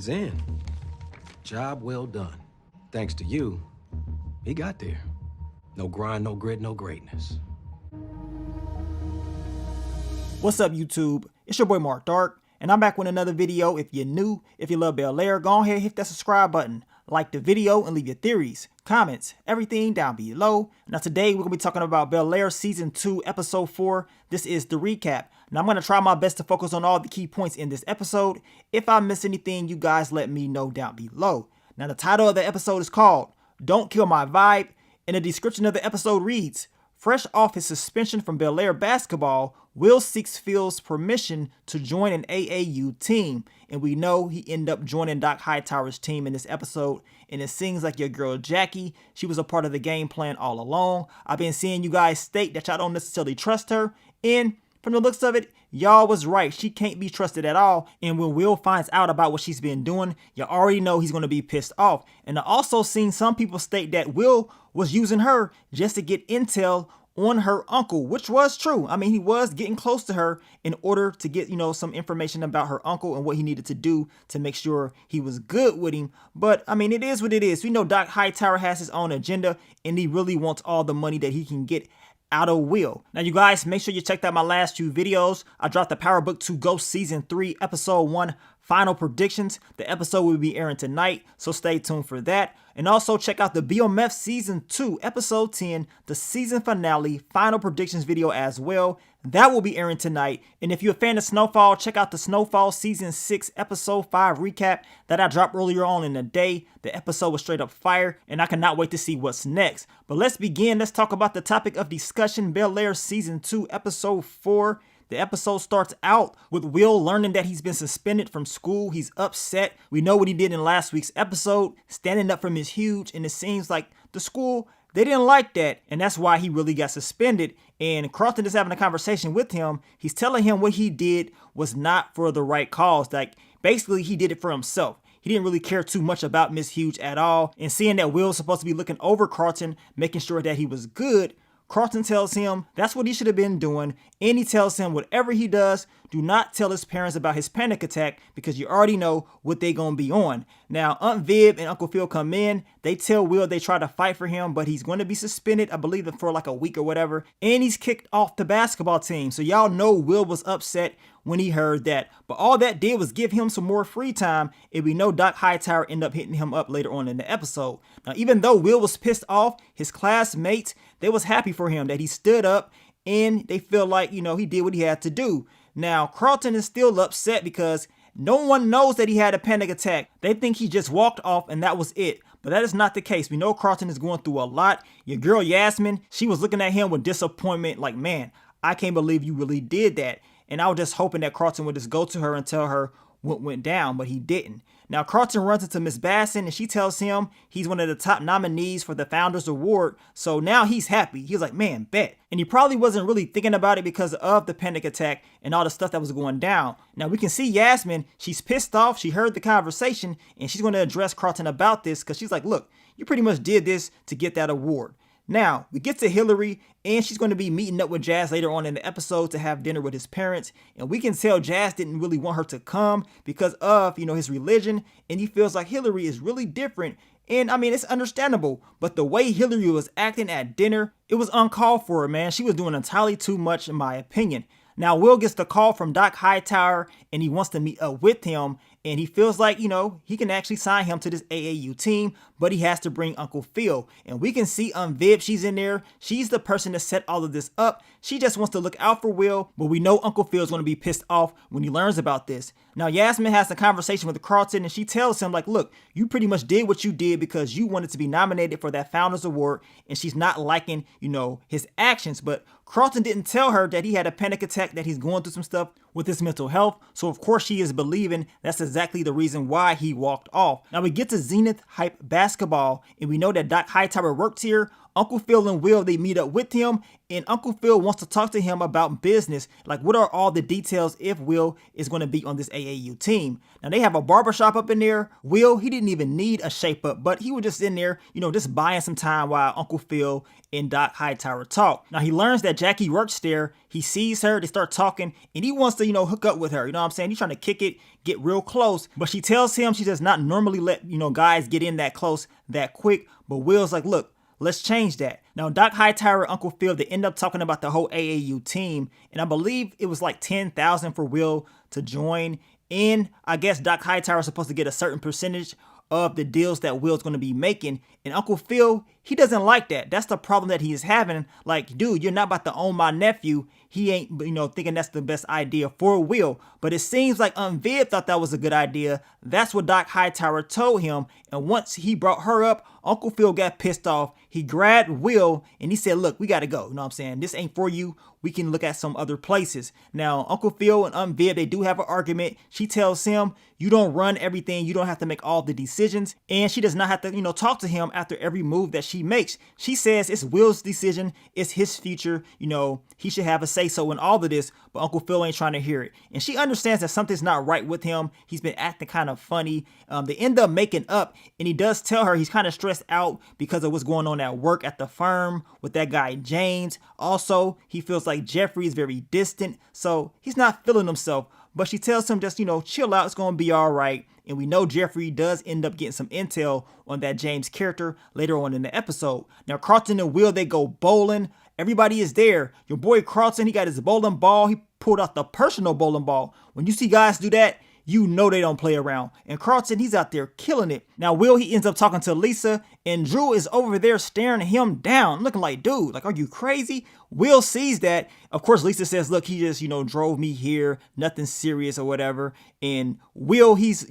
He's in. Job well done. Thanks to you, he got there. No grind, no grit, no greatness. What's up, YouTube? It's your boy Mark Dark, and I'm back with another video. If you're new, if you love Bel-Air, go ahead and hit that subscribe button. Like the video and leave your theories, comments, everything down below. Now today we're going to be talking about Bel-Air Season 2, Episode 4. This is the recap. Now I'm going to try my best to focus on all the key points in this episode. If I miss anything, you guys let me know down below. Now the title of the episode is called Don't Kill My Vibe, and the description of the episode reads, fresh off his suspension from Bel-Air basketball, Will seeks Phil's permission to join an AAU team. And we know he ended up joining Doc Hightower's team in this episode. And it seems like your girl Jackie, she was a part of the game plan all along. I've been seeing you guys state that y'all don't necessarily trust her. And from the looks of it, y'all was right. She can't be trusted at all. And when Will finds out about what she's been doing, you already know he's going to be pissed off. And I also seen some people state that Will was using her just to get intel on her uncle, which was true. I mean, he was getting close to her in order to get, some information about her uncle and what he needed to do to make sure he was good with him. But I mean, it is what it is. We know Doc Hightower has his own agenda and he really wants all the money that he can get out of Will. Now you guys, make sure you checked out my last two videos. I dropped the Power Book 2 Ghost Season 3 Episode 1 Final Predictions. The episode will be airing tonight, so stay tuned for that. And also check out the BMF Season 2 Episode 10, the season finale Final Predictions video as well. That will be airing tonight. And if you're a fan of Snowfall, check out the Snowfall Season 6 Episode 5 recap that I dropped earlier on in the day. The episode was straight up fire, and I cannot wait to see what's next. But let's begin. Let's talk about the topic of discussion, Bel-Air Season 2 Episode 4. The episode starts out with Will learning that he's been suspended from school. He's upset. We know what he did in last week's episode, standing up for Miss Huge, and it seems like the school, they didn't like that, and that's why he really got suspended. And Carlton is having a conversation with him. He's telling him what he did was not for the right cause. Like, basically, he did it for himself. He didn't really care too much about Miss Huge at all. And seeing that Will's supposed to be looking over Carlton, making sure that he was good, Carlton tells him that's what he should have been doing, and he tells him whatever he does, do not tell his parents about his panic attack because you already know what they gonna be on. Now, Aunt Viv and Uncle Phil come in. They tell Will they try to fight for him, but he's going to be suspended, I believe, for like a week or whatever, and he's kicked off the basketball team. So y'all know Will was upset when he heard that, but all that did was give him some more free time, and we know Doc Hightower ended up hitting him up later on in the episode. Now, even though Will was pissed off, his classmates, they was happy for him that he stood up and they feel like, he did what he had to do. Now, Carlton is still upset because no one knows that he had a panic attack. They think he just walked off and that was it. But that is not the case. We know Carlton is going through a lot. Your girl Yasmin, she was looking at him with disappointment like, man, I can't believe you really did that. And I was just hoping that Carlton would just go to her and tell her what went down, but he didn't. Now, Carlton runs into Miss Basson and she tells him he's one of the top nominees for the Founders Award. So now he's happy. He's like, man, bet. And he probably wasn't really thinking about it because of the panic attack and all the stuff that was going down. Now, we can see Yasmin. She's pissed off. She heard the conversation and she's going to address Carlton about this because she's like, look, you pretty much did this to get that award. Now, we get to Hillary, and she's going to be meeting up with Jazz later on in the episode to have dinner with his parents. And we can tell Jazz didn't really want her to come because of, his religion. And he feels like Hillary is really different. And I mean, it's understandable. But the way Hillary was acting at dinner, it was uncalled for, man. She was doing entirely too much, in my opinion. Now, Will gets the call from Doc Hightower, and he wants to meet up with him. And he feels like, he can actually sign him to this AAU team, but he has to bring Uncle Phil. And we can see Viv, she's in there. She's the person that set all of this up. She just wants to look out for Will, but we know Uncle Phil's going to be pissed off when he learns about this. Now, Yasmin has a conversation with Carlton, and she tells him, like, look, you pretty much did what you did because you wanted to be nominated for that Founders Award, and she's not liking, his actions. But Carlton didn't tell her that he had a panic attack, that he's going through some stuff with his mental health. So of course she is believing that's exactly the reason why he walked off. Now we get to Zenith Hype Basketball, and we know that Doc Hightower worked here. Uncle Phil and Will, they meet up with him, and Uncle Phil wants to talk to him about business. Like, what are all the details if Will is going to be on this AAU team? Now, they have a barbershop up in there. Will, he didn't even need a shape up, but he was just in there, just buying some time while Uncle Phil and Doc Hightower talk. Now, he learns that Jackie works there. He sees her, they start talking, and he wants to, hook up with her. You know what I'm saying? He's trying to kick it, get real close, but she tells him she does not normally let, guys get in that close that quick. But Will's like, look, let's change that. Now, Doc Hightower and Uncle Phil, they end up talking about the whole AAU team, and I believe it was like $10,000 for Will to join. And I guess Doc Hightower is supposed to get a certain percentage of the deals that Will's going to be making. And Uncle Phil, he doesn't like that. That's the problem that he is having. Like, dude, you're not about to own my nephew. He ain't, thinking that's the best idea for Will. But it seems like Viv thought that was a good idea. That's what Doc Hightower told him. And once he brought her up, Uncle Phil got pissed off. He grabbed Will and he said, look, we got to go. You know what I'm saying? This ain't for you. We can look at some other places. Now, Uncle Phil and Viv, they do have an argument. She tells him, you don't run everything. You don't have to make all the decisions. And she does not have to, talk to him after every move that she makes. She says it's Will's decision. It's his future. He should have a say-so in all of this. But Uncle Phil ain't trying to hear it. And she understands that something's not right with him. He's been acting kind of funny. They end up making up. And he does tell her he's kind of stressed out because of what's going on at work at the firm with that guy James. Also, he feels like Jeffrey is very distant. So he's not feeling himself. But she tells him just, chill out. It's going to be all right. And we know Jeffrey does end up getting some intel on that James character later on in the episode. Now, Carlton and Will, they go bowling. Everybody is there. Your boy Carlton, he got his bowling ball. He pulled out the personal bowling ball. When you see guys do that, you know they don't play around. And Carlton, he's out there killing it. Now, Will, he ends up talking to Lisa, and Drew is over there staring him down, looking like, dude, like, are you crazy? Will sees that. Of course, Lisa says, look, he just, drove me here, nothing serious or whatever. And Will, he's,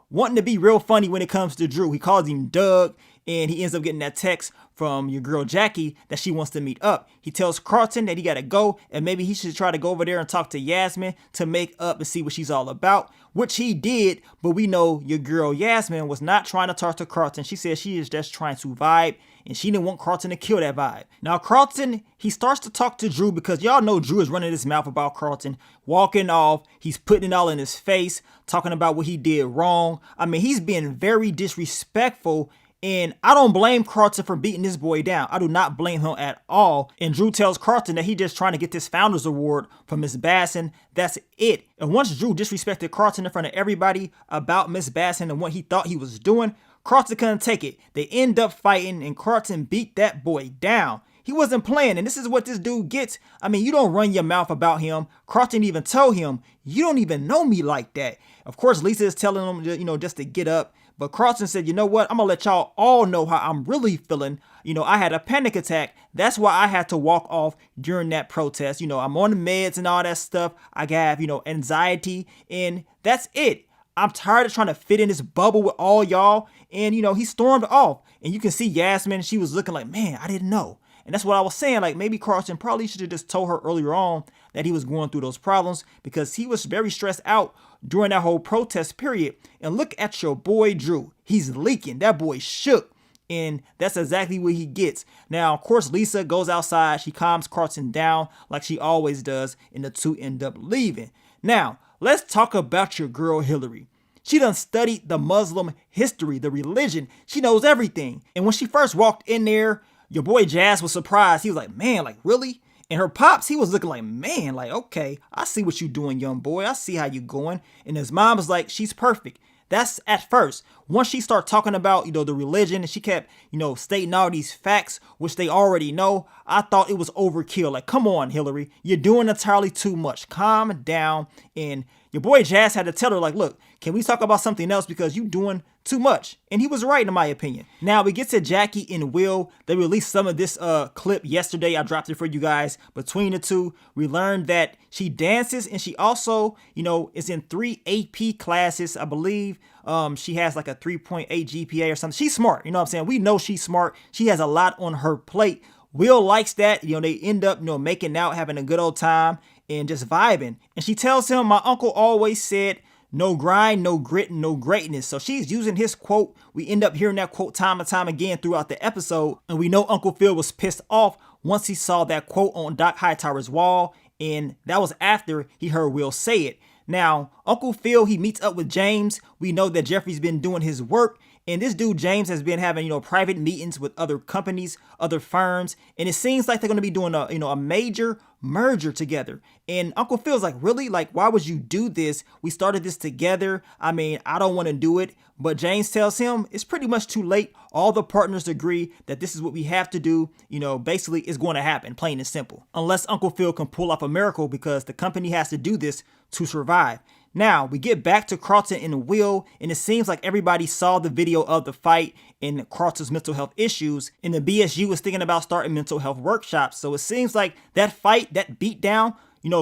wanting to be real funny when it comes to Drew. He calls him Doug, and he ends up getting that text from your girl Jackie that she wants to meet up. He tells Carlton that he got to go, and maybe he should try to go over there and talk to Yasmin to make up and see what she's all about, which he did. But we know your girl Yasmin was not trying to talk to Carlton. She said she is just trying to vibe, and she didn't want Carlton to kill that vibe. Now, Carlton, he starts to talk to Drew because y'all know Drew is running his mouth about Carlton, walking off. He's putting it all in his face, talking about what he did wrong. I mean, he's being very disrespectful. And I don't blame Carlton for beating this boy down. I do not blame him at all. And Drew tells Carlton that he just trying to get this Founders Award from Miss Basson. That's it. And once Drew disrespected Carlton in front of everybody about Miss Basson and what he thought he was doing, Carlton couldn't take it. They end up fighting and Carlton beat that boy down. He wasn't playing, and this is what this dude gets. I mean, you don't run your mouth about him. Carlton even told him, you don't even know me like that. Of course, Lisa is telling him, just to get up. But Carlton said, you know what? I'm going to let y'all all know how I'm really feeling. I had a panic attack. That's why I had to walk off during that protest. I'm on the meds and all that stuff. I have, anxiety, and that's it. I'm tired of trying to fit in this bubble with all y'all. And, he stormed off. And you can see Yasmin, she was looking like, man, I didn't know. And that's what I was saying. Like, maybe Carlton probably should have just told her earlier on that he was going through those problems because he was very stressed out during that whole protest period. And look at your boy, Drew. He's leaking. That boy shook. And that's exactly what he gets. Now, of course, Lisa goes outside. She calms Carlton down like she always does. And the two end up leaving. Now, let's talk about your girl, Hillary. She done studied the Muslim history, the religion. She knows everything. And when she first walked in there, your boy Jazz was surprised. He was like, man, like, really? And her pops, he was looking like, man, like, okay, I see what you doing, young boy. I see how you going. And his mom was like, she's perfect. That's at first. Once she started talking about, the religion, and she kept, stating all these facts, which they already know, I thought it was overkill. Like, come on, Hillary, you're doing entirely too much. Calm down. And your boy Jazz had to tell her, like, look, can we talk about something else because you doing too much? And he was right, in my opinion. Now, we get to Jackie and Will. They released some of this clip yesterday. I dropped it for you guys. Between the two, we learned that she dances and she also, is in 3 AP classes, I believe. She has like a 3.8 GPA or something. She's smart. You know what I'm saying? We know she's smart. She has a lot on her plate. Will likes that. They end up, making out, having a good old time and just vibing. And she tells him, my uncle always said, no grind, no grit, no greatness. So she's using his quote. We end up hearing that quote time and time again throughout the episode. And we know Uncle Phil was pissed off once he saw that quote on Doc Hightower's wall. And that was after he heard Will say it. Now, Uncle Phil, he meets up with James. We know that Jeffrey's been doing his work. And this dude, James, has been having, private meetings with other companies, other firms. And it seems like they're going to be doing a major merger together. And Uncle Phil's like, really? Like, why would you do this? We started this together. I mean, I don't want to do it. But James tells him it's pretty much too late. All the partners agree that this is what we have to do. Basically it's going to happen, plain and simple. Unless Uncle Phil can pull off a miracle, because the company has to do this to survive. Now, we get back to Carlton and Will, and it seems like everybody saw the video of the fight and Carlton's mental health issues, and the BSU was thinking about starting mental health workshops. So it seems like that fight, that beatdown,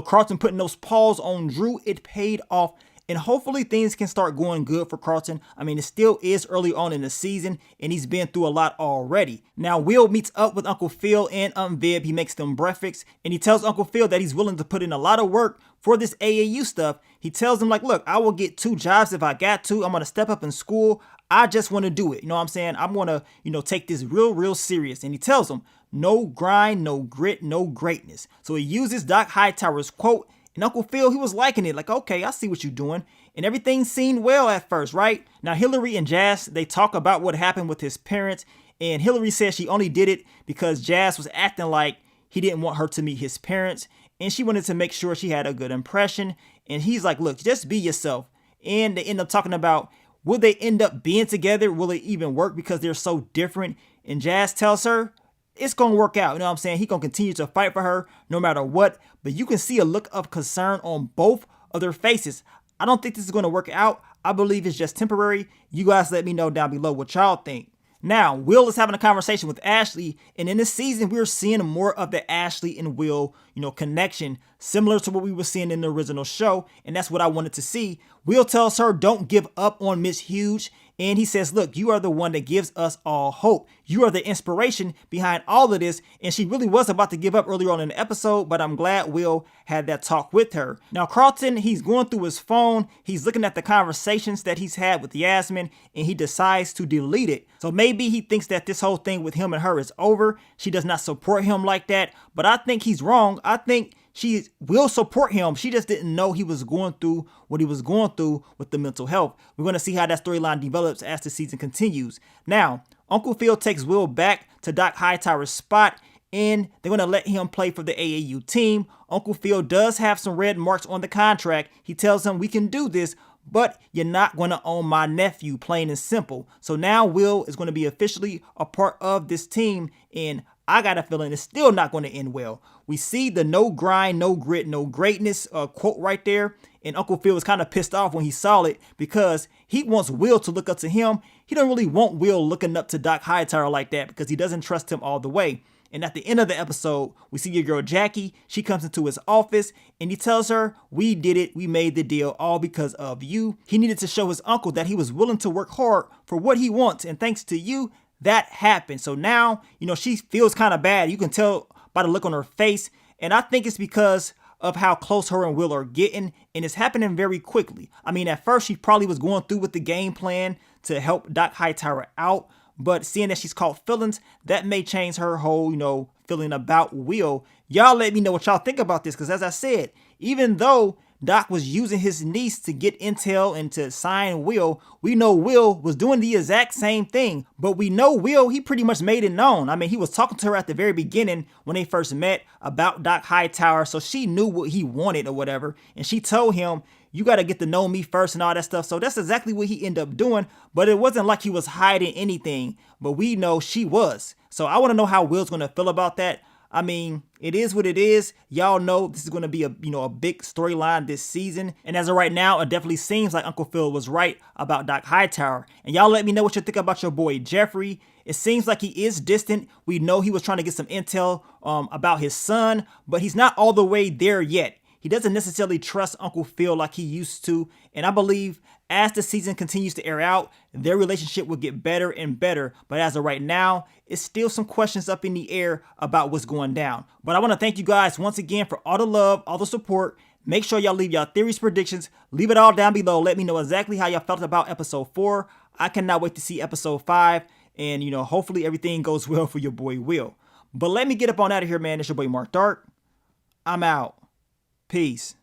Carlton putting those paws on Drew, it paid off. And hopefully things can start going good for Carlton. I mean, it still is early on in the season, and he's been through a lot already. Now, Will meets up with Uncle Phil and Viv. He makes them breakfast, and he tells Uncle Phil that he's willing to put in a lot of work for this AAU stuff. He tells him, like, look, I will get 2 jobs if I got to. I'm going to step up in school. I just want to do it. You know what I'm saying? I'm going to, take this real serious. And he tells him, no grind, no grit, no greatness. So he uses Doc Hightower's quote. And Uncle Phil, he was liking it. Like, okay, I see what you're doing. And everything seemed well at first, right? Now, Hillary and Jazz, they talk about what happened with his parents. And Hillary says she only did it because Jazz was acting like he didn't want her to meet his parents. And she wanted to make sure she had a good impression. And he's like, look, just be yourself. And they end up talking about, will they end up being together? Will it even work because they're so different? And Jazz tells her, it's going to work out. You know what I'm saying? He's going to continue to fight for her no matter what. But you can see a look of concern on both of their faces. I don't think this is going to work out. I believe it's just temporary. You guys let me know down below what y'all think. Now, Will is having a conversation with Ashley, and in this season, we're seeing more of the Ashley and Will, connection, similar to what we were seeing in the original show, and that's what I wanted to see. Will tells her, don't give up on Miss Huge, and he says, look, you are the one that gives us all hope. You are the inspiration behind all of this, and she really was about to give up earlier on in the episode, but I'm glad Will had that talk with her. Now, Carlton, he's going through his phone, he's looking at the conversations that he's had with Yasmin, and he decides to delete it. So maybe he thinks that this whole thing with him and her is over. She does not support him like that, but I think he's wrong. I think she will support him. She just didn't know he was going through what he was going through with the mental health. We're going to see how that storyline develops as the season continues. Now, Uncle Phil takes Will back to Doc Hightower's spot, and they're going to let him play for the AAU team. Uncle Phil does have some red marks on the contract. He tells him, we can do this, but you're not going to own my nephew, plain and simple. So now Will is going to be officially a part of this team, and I got a feeling it's still not going to end well. We see the no grind, no grit, no greatness quote right there. And Uncle Phil was kind of pissed off when he saw it because he wants Will to look up to him. He don't really want Will looking up to Doc Hightower like that because he doesn't trust him all the way. And at the end of the episode, we see your girl Jackie. She comes into his office and he tells her, we did it. We made the deal all because of you. He needed to show his uncle that he was willing to work hard for what he wants. And thanks to you, that happened. So now, she feels kind of bad. You can tell by the look on her face. And I think it's because of how close her and Will are getting. And it's happening very quickly. I mean, at first she probably was going through with the game plan to help Doc Hightower out. But seeing that she's caught feelings, that may change her whole, feeling about Will. Y'all let me know what y'all think about this. Because as I said, even though Doc was using his niece to get intel and to sign Will, we know Will was doing the exact same thing. But we know Will, he pretty much made it known. I mean, he was talking to her at the very beginning when they first met about Doc Hightower. So she knew what he wanted or whatever. And she told him, you got to get to know me first and all that stuff. So that's exactly what he ended up doing. But it wasn't like he was hiding anything. But we know she was. So I want to know how Will's going to feel about that. I mean, it is what it is. Y'all know this is going to be a big storyline this season. And as of right now, it definitely seems like Uncle Phil was right about Doc Hightower. And y'all let me know what you think about your boy Jeffrey. It seems like he is distant. We know he was trying to get some intel about his son, but he's not all the way there yet. He doesn't necessarily trust Uncle Phil like he used to. And I believe as the season continues to air out, their relationship will get better and better. But as of right now, it's still some questions up in the air about what's going down. But I want to thank you guys once again for all the love, all the support. Make sure y'all leave y'all theories, predictions. Leave it all down below. Let me know exactly how y'all felt about episode 4. I cannot wait to see episode 5. And, hopefully everything goes well for your boy Will. But let me get up on out of here, man. It's your boy Mark Dark. I'm out. Peace.